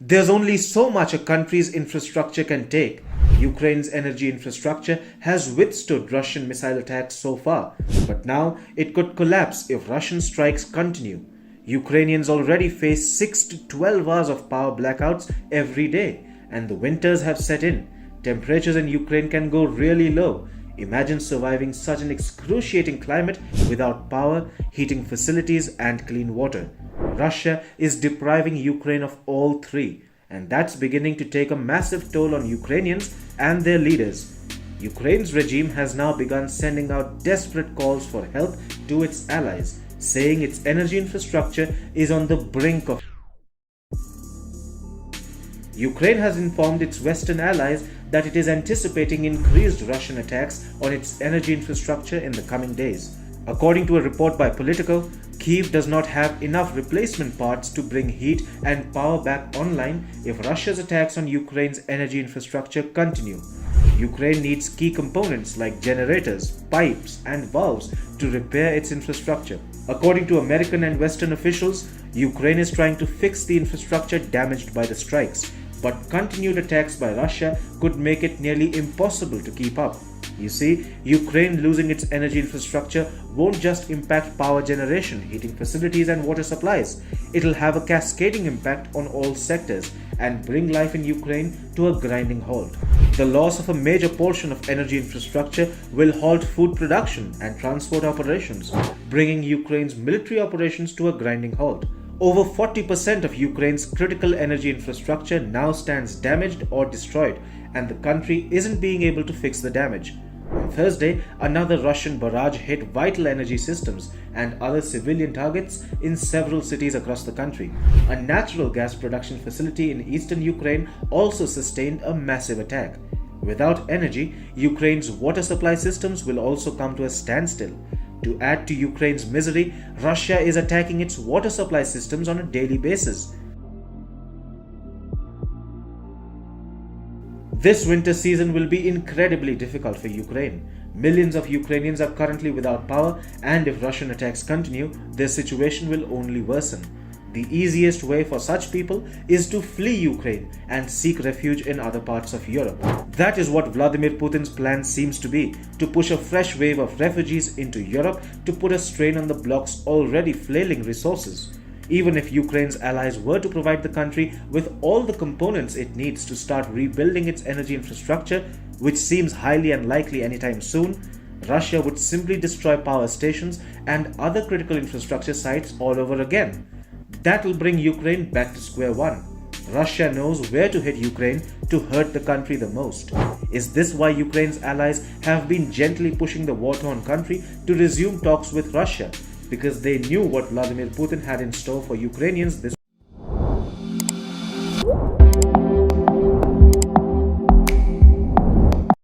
There's only so much a country's infrastructure can take. Ukraine's energy infrastructure has withstood Russian missile attacks so far, but now it could collapse if Russian strikes continue. Ukrainians already face 6 to 12 hours of power blackouts every day, and the winters have set in. Temperatures in Ukraine can go really low. Imagine surviving such an excruciating climate without power, heating facilities, and clean water. Russia is depriving Ukraine of all three, and that's beginning to take a massive toll on Ukrainians and their leaders. Ukraine's regime has now begun sending out desperate calls for help to its allies, saying its energy infrastructure is on the brink of. Ukraine has informed its Western allies that it is anticipating increased Russian attacks on its energy infrastructure in the coming days. According to a report by Politico, Kyiv does not have enough replacement parts to bring heat and power back online if Russia's attacks on Ukraine's energy infrastructure continue. Ukraine needs key components like generators, pipes, and valves to repair its infrastructure. According to American and Western officials, Ukraine is trying to fix the infrastructure damaged by the strikes, but continued attacks by Russia could make it nearly impossible to keep up. You see, Ukraine losing its energy infrastructure won't just impact power generation, heating facilities, and water supplies. It'll have a cascading impact on all sectors and bring life in Ukraine to a grinding halt. The loss of a major portion of energy infrastructure will halt food production and transport operations, bringing Ukraine's military operations to a grinding halt. Over 40% of Ukraine's critical energy infrastructure now stands damaged or destroyed, and the country isn't being able to fix the damage. On Thursday, another Russian barrage hit vital energy systems and other civilian targets in several cities across the country. A natural gas production facility in eastern Ukraine also sustained a massive attack. Without energy, Ukraine's water supply systems will also come to a standstill. To add to Ukraine's misery, Russia is attacking its water supply systems on a daily basis. This winter season will be incredibly difficult for Ukraine. Millions of Ukrainians are currently without power, and if Russian attacks continue, their situation will only worsen. The easiest way for such people is to flee Ukraine and seek refuge in other parts of Europe. That is what Vladimir Putin's plan seems to be, to push a fresh wave of refugees into Europe to put a strain on the bloc's already flailing resources. Even if Ukraine's allies were to provide the country with all the components it needs to start rebuilding its energy infrastructure, which seems highly unlikely anytime soon, Russia would simply destroy power stations and other critical infrastructure sites all over again. That will bring Ukraine back to square one. Russia knows where to hit Ukraine to hurt the country the most. Is this why Ukraine's allies have been gently pushing the war-torn country to resume talks with Russia? Because they knew what Vladimir Putin had in store for Ukrainians this